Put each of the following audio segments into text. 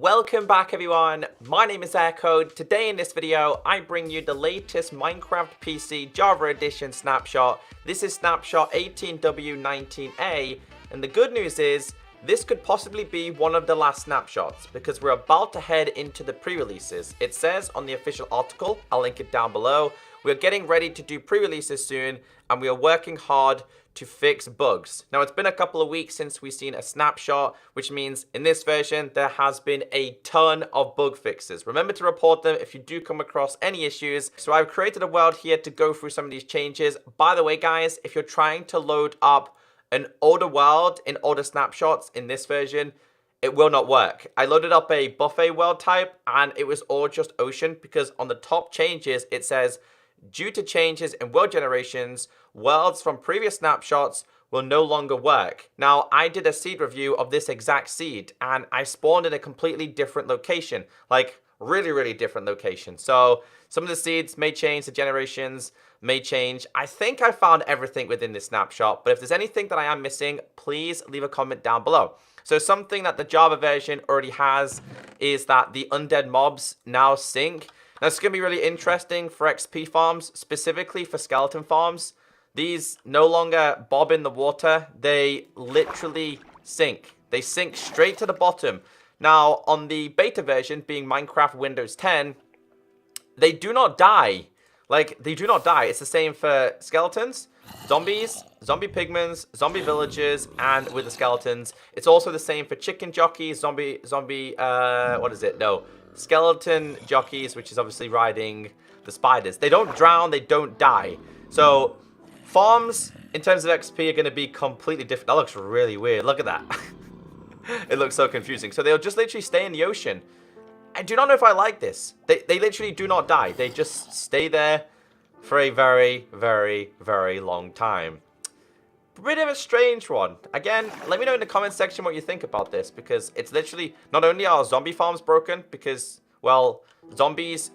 Welcome back everyone, my name is Echo. Today in this video, I bring you the latest Minecraft PC Java Edition snapshot. This is snapshot 18w19a, and the good news is, this could possibly be one of the last snapshots, because we're about to head into the pre-releases. It says on the official article, I'll link it down below, we're getting ready to do pre-releases soon, and we are working hard to fix bugs. Now, it's been a couple of weeks since we've seen a snapshot, which means in this version, there has been a ton of bug fixes. Remember to report them if you do come across any issues. So I've created a world here to go through some of these changes. By the way, guys, if you're trying to load up an older world in older snapshots in this version, it will not work. I loaded up a buffet world type and it was all just ocean, because on the top changes, it says, due to changes in world generations, worlds from previous snapshots will no longer work. Now, I did a seed review of this exact seed, and I spawned in a completely different location, like really different location. So some of the seeds may change, the generations may change. I think I found everything within this snapshot, but if there's anything that I am missing, please leave a comment down below. So something that the Java version already has is that the undead mobs now sink. That's going to be really interesting for XP farms, specifically for skeleton farms. These no longer bob in the water. They literally sink. They sink straight to the bottom. Now, on the beta version, being Minecraft Windows 10, they do not die. Like, they do not die. It's the same for skeletons, zombies, zombie pigments, zombie villagers, and with the skeletons. It's also the same for chicken jockeys, skeleton jockeys, which is obviously riding the spiders. They don't drown, they don't die. So farms in terms of XP are going to be completely different. That looks really weird. Look at that. It looks so confusing. So they'll just literally stay in the ocean. I do not know if I like this. They literally do not die. They just stay there for a very long time. Bit of a strange one. Again, let me know in the comment section what you think about this, because it's literally, not only are zombie farms broken, because, well, zombies,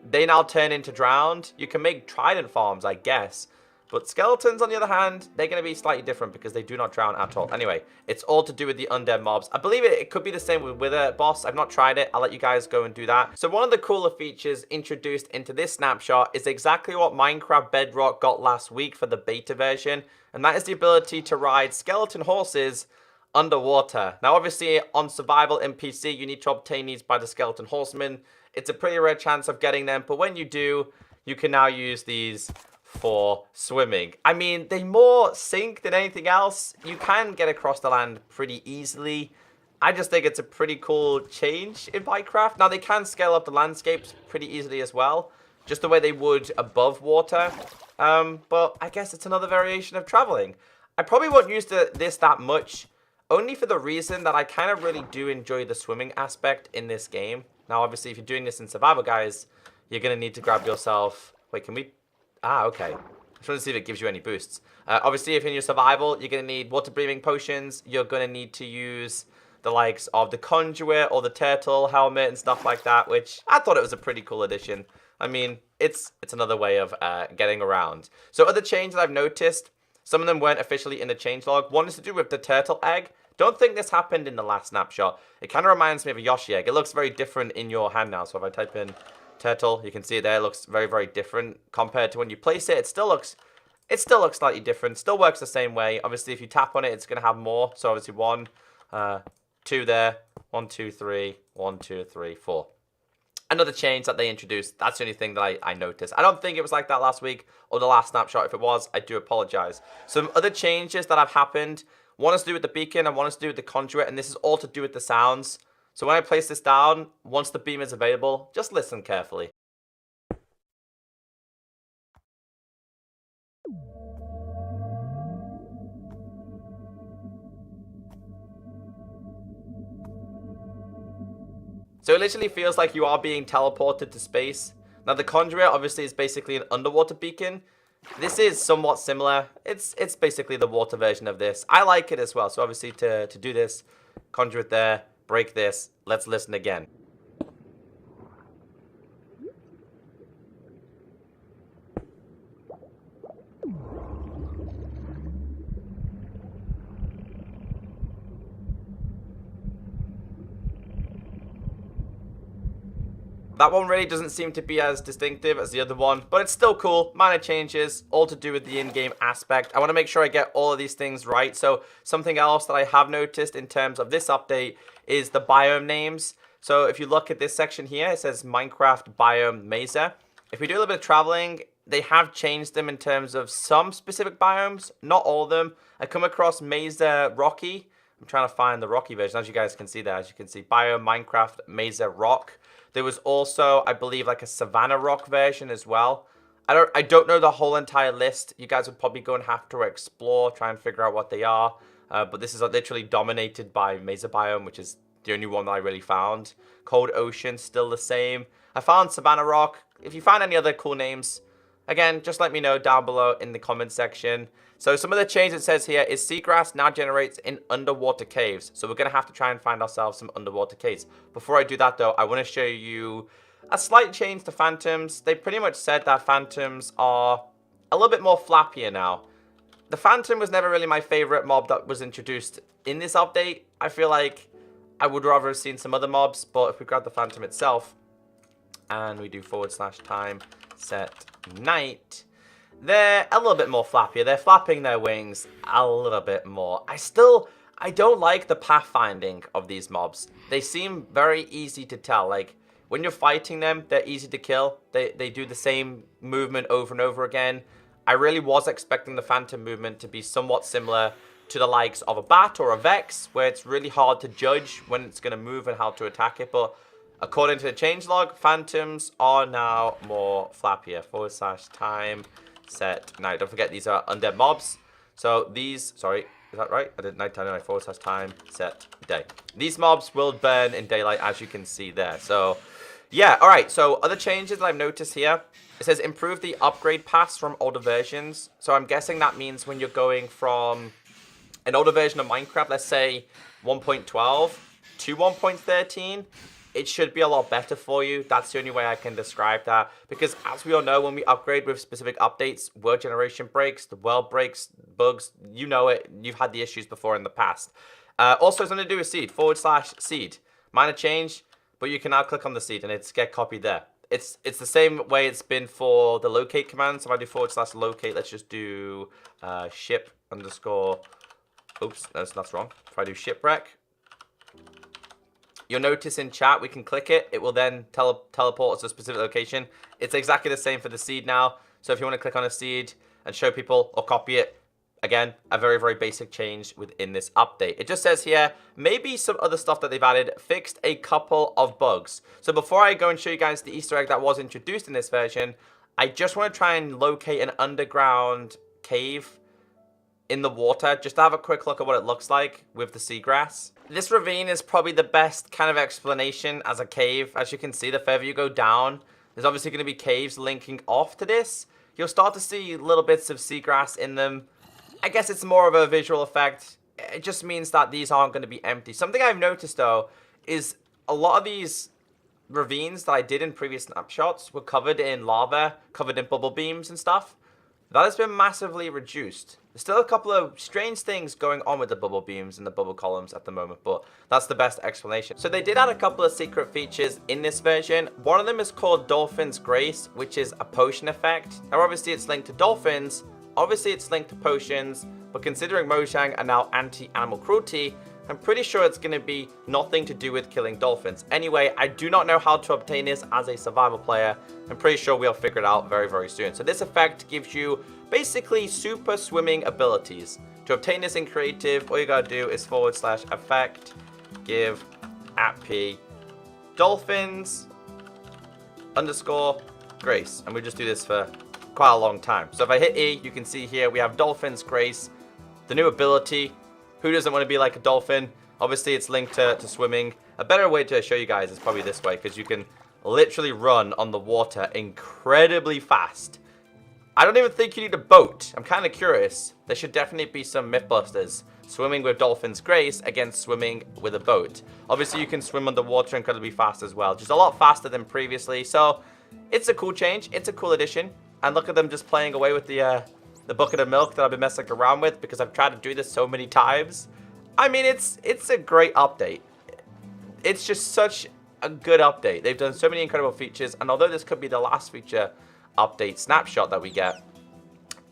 they now turn into drowned. You can make trident farms, I guess. But skeletons, on the other hand, they're going to be slightly different because they do not drown at all. Anyway, it's all to do with the undead mobs. I believe it could be the same with Wither boss. I've not tried it. I'll let you guys go and do that. So one of the cooler features introduced into this snapshot is exactly what Minecraft Bedrock got last week for the beta version. And that is the ability to ride skeleton horses underwater. Now, obviously, on survival in PC, you need to obtain these by the skeleton horsemen. It's a pretty rare chance of getting them. But when you do, you can now use these for swimming. I mean, they more sink than anything else. You can get across the land pretty easily. I just think it's a pretty cool change in Minecraft. Now, they can scale up the landscapes pretty easily as well, just the way they would above water. But I guess it's another variation of traveling. I probably won't use this that much, only for the reason that I kind of really do enjoy the swimming aspect in this game. Now, obviously, if you're doing this in survival, guys, you're going to need to grab yourself... Wait, can we... Ah, okay. I just want to see if it gives you any boosts. Obviously, if in your survival, you're going to need water-breathing potions. You're going to need to use the likes of the conduit or the turtle helmet and stuff like that, which I thought it was a pretty cool addition. I mean, it's another way of getting around. So other changes I've noticed, some of them weren't officially in the changelog. One is to do with the turtle egg. Don't think this happened in the last snapshot. It kind of reminds me of a Yoshi egg. It looks very different in your hand now. So if I type in turtle, you can see it there. It looks very different compared to when you place it. It still looks slightly different. Still works the same way. Obviously, if you tap on it, it's going to have more. So obviously 1, 2 there. 1, 2, 3. 1, 2, 3, 4. Another change that they introduced. That's the only thing that I noticed. I don't think it was like that last week or the last snapshot. If it was, I do apologize. Some other changes that have happened. One is to do with the beacon and one is to do with the conduit. And this is all to do with the sounds. So when I place this down, once the beam is available, just listen carefully. So it literally feels like you are being teleported to space. Now the conduit obviously is basically an underwater beacon. This is somewhat similar. It's basically the water version of this. I like it as well. So obviously to do this, conduit there, break this. Let's listen again. That one really doesn't seem to be as distinctive as the other one, but it's still cool. Minor changes, all to do with the in-game aspect. I want to make sure I get all of these things right. So something else that I have noticed in terms of this update is the biome names. So if you look at this section here, it says Minecraft Biome Mesa. If we do a little bit of traveling, they have changed them in terms of some specific biomes, not all of them. I come across Mesa Rocky. I'm trying to find the Rocky version, as you guys can see there. As you can see, Biome Minecraft Mesa Rock. There was also, I believe, like a Savannah Rock version as well. I don't know the whole entire list. You guys would probably go and have to explore, try and figure out what they are. But this is literally dominated by Mesa Biome, which is the only one that I really found. Cold Ocean, still the same. I found Savannah Rock. If you find any other cool names, again, just let me know down below in the comment section. So some of the changes it says here is seagrass now generates in underwater caves. So we're going to have to try and find ourselves some underwater caves. Before I do that though, I want to show you a slight change to phantoms. They pretty much said that phantoms are a little bit more flappier now. The phantom was never really my favorite mob that was introduced in this update. I feel like I would rather have seen some other mobs, but if we grab the phantom itself and we do /time set night, they're a little bit more flappier. They're flapping their wings a little bit more. I don't like the pathfinding of these mobs. They seem very easy to tell. Like, when you're fighting them, they're easy to kill. They do the same movement over and over again. I really was expecting the phantom movement to be somewhat similar to the likes of a bat or a vex, where it's really hard to judge when it's going to move and how to attack it. But according to the changelog, phantoms are now more flappier. /time set night. Don't forget, these are undead mobs. So these, sorry, is that right? I did nighttime anyway. /time set day. These mobs will burn in daylight, as you can see there. So yeah, all right. So other changes that I've noticed here, it says improve the upgrade paths from older versions. So I'm guessing that means when you're going from an older version of Minecraft, let's say 1.12 to 1.13, it should be a lot better for you. That's the only way I can describe that. Because as we all know, when we upgrade with specific updates, world generation breaks, the world breaks, bugs, you know it. You've had the issues before in the past. Also, it's going to do with seed, /seed. Minor change, but you can now click on the seed and it's get copied there. It's the same way it's been for the locate command. So if I do /locate, let's just do ship underscore, oops, that's wrong. If I do shipwreck, you'll notice in chat, we can click it. It will then teleport us to a specific location. It's exactly the same for the seed now. So if you want to click on a seed and show people or copy it, again, a very, very basic change within this update. It just says here, maybe some other stuff that they've added, fixed a couple of bugs. So before I go and show you guys the Easter egg that was introduced in this version, I just want to try and locate an underground cave in the water, just to have a quick look at what it looks like with the seagrass. This ravine is probably the best kind of explanation as a cave. As you can see, the further you go down, there's obviously going to be caves linking off to this. You'll start to see little bits of seagrass in them. I guess it's more of a visual effect. It just means that these aren't going to be empty. Something I've noticed, though, is a lot of these ravines that I did in previous snapshots were covered in lava, covered in bubble beams and stuff. That has been massively reduced. There's still a couple of strange things going on with the bubble beams and the bubble columns at the moment, but that's the best explanation. So they did add a couple of secret features in this version. One of them is called Dolphin's Grace, which is a potion effect. Now obviously it's linked to dolphins, obviously it's linked to potions, but considering Mojang are now anti-animal cruelty, I'm pretty sure it's going to be nothing to do with killing dolphins. Anyway, I do not know how to obtain this as a survival player. I'm pretty sure we'll figure it out very, very soon. So this effect gives you basically super swimming abilities. To obtain this in creative, all you gotta do is /effect give @p dolphins underscore grace. And we just do this for quite a long time. So if I hit E, you can see here we have Dolphin's Grace, the new ability. Who doesn't want to be like a dolphin? Obviously, it's linked to swimming. A better way to show you guys is probably this way, because you can literally run on the water incredibly fast. I don't even think you need a boat. I'm kind of curious. There should definitely be some Mythbusters. Swimming with Dolphin's Grace against swimming with a boat. Obviously, you can swim underwater incredibly fast as well. Just a lot faster than previously. So, it's a cool change. It's a cool addition. And look at them just playing away with the bucket of milk that I've been messing around with because I've tried to do this so many times. I mean, it's a great update. It's just such a good update. They've done so many incredible features, and although this could be the last feature update snapshot that we get,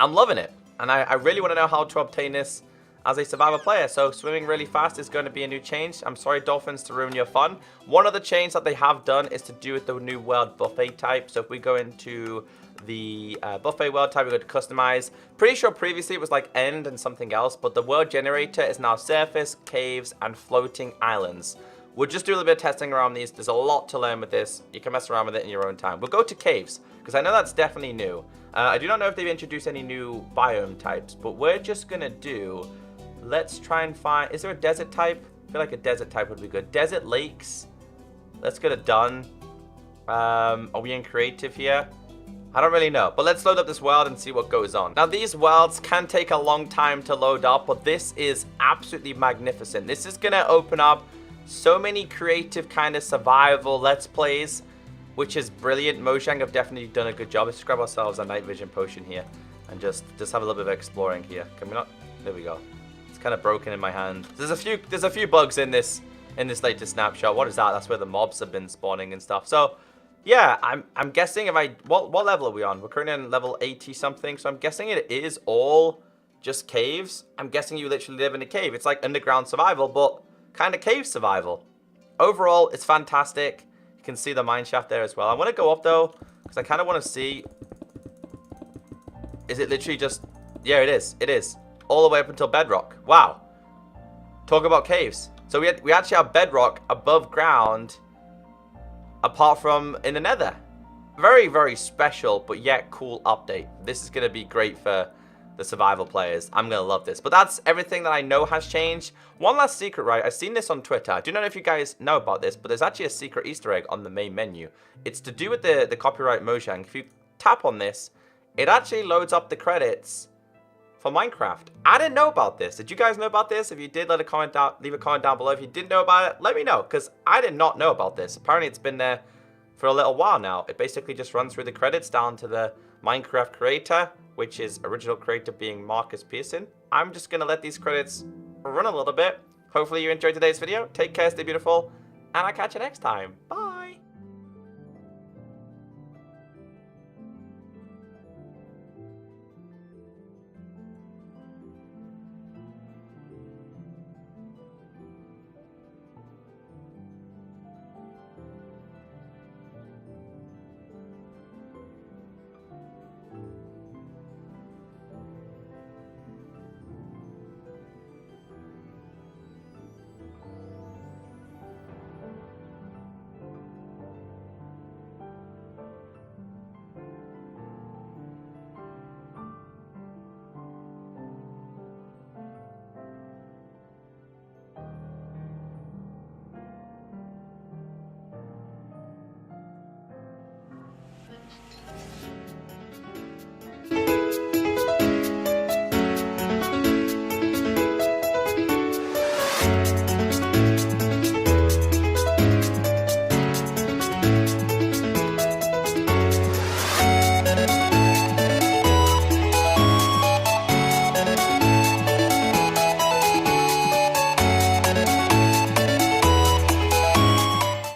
I'm loving it. And I really want to know how to obtain this as a survival player. So swimming really fast is going to be a new change. I'm sorry, dolphins, to ruin your fun. One of the changes that they have done is to do with the new world buffet type. So if we go into the buffet world type, we go to customize. Pretty sure previously it was like end and something else, but the world generator is now surface, caves, and floating islands. We'll just do a little bit of testing around these. There's a lot to learn with this. You can mess around with it in your own time. We'll go to caves, because I know that's definitely new. I do not know if they've introduced any new biome types, but we're just going to do... Let's try and find... Is there a desert type? I feel like a desert type would be good. Desert lakes. Let's go to done. Are we in creative here? I don't really know. But let's load up this world and see what goes on. Now, these worlds can take a long time to load up, but this is absolutely magnificent. This is going to open up so many creative kind of survival let's plays, which is brilliant. Mojang have definitely done a good job. Let's grab ourselves a night vision potion here and just have a little bit of exploring here. Can we not? There we go. It's kind of broken in my hand. There's a few bugs in this latest snapshot. What is that? That's where the mobs have been spawning and stuff. So yeah, I'm guessing if what level are we on? We're currently on level 80 something. So I'm guessing it is all just caves. I'm guessing you literally live in a cave. It's like underground survival, but kind of cave survival. Overall, it's fantastic. You can see the mine shaft there as well. I want to go up though, because I kind of want to see. Is it literally just... Yeah, it is. It is. All the way up until bedrock. Wow. Talk about caves. So we actually have bedrock above ground, apart from in the nether. Very, very special, but yet cool update. This is going to be great for the survival players. I'm going to love this. But that's everything that I know has changed. One last secret, right? I've seen this on Twitter. I do not know if you guys know about this, but there's actually a secret Easter egg on the main menu. It's to do with the copyright Mojang. If you tap on this, it actually loads up the credits for Minecraft. I didn't know about this. Did you guys know about this? If you did, leave a comment down below. If you didn't know about it, let me know, because I did not know about this. Apparently, it's been there for a little while now. It basically just runs through the credits down to the Minecraft creator, which is original creator being Marcus Pearson. I'm just going to let these credits run a little bit. Hopefully you enjoyed today's video. Take care, stay beautiful, and I'll catch you next time. Bye!